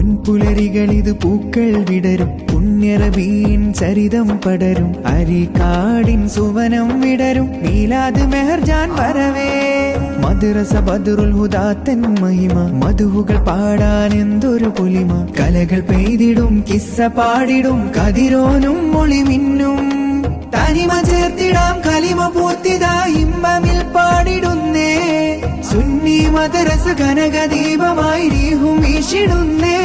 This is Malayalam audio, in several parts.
പൊൻപുലരികളിത് പൂക്കൾ വിടരും, പുണ്യറബീൻ ചരിതം പടരും, അരിക്കാടിൻ സുവനം വിടരും, മീലാദ് മെഹർജാൻ വരവേ. മദ്രസ ബദറുൽ ഹുദാത്തൻ മഹിമ, മധുഹുകൾ പാടാൻ എന്തൊരു പൊലിമ. കലകൾ പെയ്തിടും, കിസ്സ പാടിടും, കതിരോനും മൊളിമിന്നും. തനിമ ചേർത്തിടാം, കലിമ പൂർത്തിതാ ഇമ്പമിൽ പാടിടുന്നേ. സുന്നി മദ്രസ കനകദീപമായി രീഹും വീശിടുന്നേ.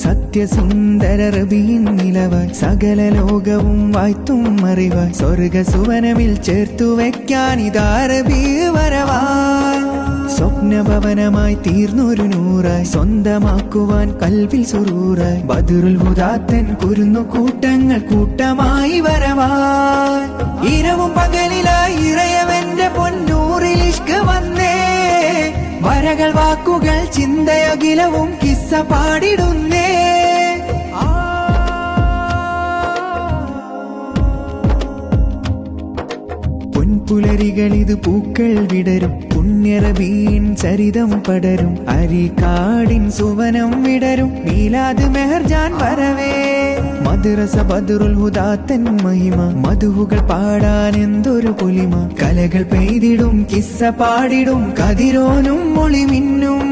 സത്യസുന്ദര റബീൻ നിലവായി സകല ലോകവും വായ്ത്തും അറിവായി, സ്വർഗ സുവനമിൽ ചേർത്തു വെക്കാൻ ഇതാ റബീ വരവായി. സ്വപ്നഭവനമായി തീർന്നൊരു നൂറായി, സ്വന്തമാക്കുവാൻ കൽവിൽ സുറൂറായി, ബദറുൽ ഹുദാത്തൻ കുരുന്നു കൂട്ടങ്ങൾ കൂട്ടമായി വരവായി. ഇരവും പകലിലായി ഇറയവന്റെ പൊന്നൂറിൽ ഇഷ്ക് വന്നേ. വരകൾ വാക്കുകൾ ചിന്തയകിലവും കിസ്സ പാടിടുന്നേ. പൊൻപുലരികളിത് പൂക്കൾ വിടരും, പുണ്യറബീൻ ചരിതം പടരും, അരിക്കാടിൻ സുവനം വിടരും, മീലാദ് മെഹർജാൻ വരവേ. മദ്രസ ബദറുൽ ഹുദാത്തൻ മഹിമ, മധുഹുകൾ പാടാൻ എന്തൊരു പൊലിമ. കലകൾ പെയ്തിടും, കിസ്സ പാടിടും, കതിരോനും മൊളിമിന്നും.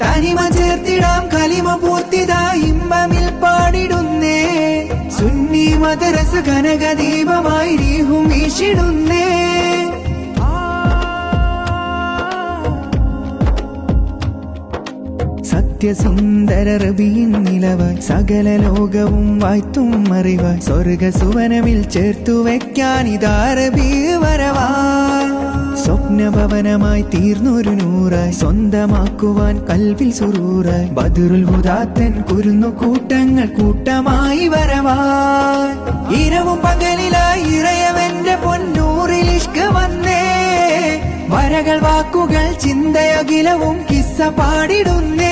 തനിമ ചേർത്തിടാം, കലിമ പൂർത്തിതാ ഇമ്പമിൽ പാടിടുന്നേ. സുന്നി മദ്രസ കനകദീപമായി രീഹും വീശിടുന്നേ. സത്യസുന്ദര റബീൻ നിലവായി സകല ലോകവും വായ്ത്തും അറിവായി, സ്വർഗ സുവനമിൽ ചേർത്തു വെക്കാൻ ഇതാ റബീ വരവായി. സ്വപ്നഭവനമായി തീർന്നൊരു നൂറായി, സ്വന്തമാക്കുവാൻ കൽവിൽ സുറൂറായി, ബദറുൽ ഹുദാത്തൻ കുരുന്നു കൂട്ടങ്ങൾ കൂട്ടമായി വരവായി. ഇരവും പകലിലായി ഇറയവന്റെ പൊന്നൂറിൽ ഇഷ്ക് വന്നേ. വരകൾ വാക്കുകൾ ചിന്തയകിലവും കിസ്സ പാടിടുന്നേ.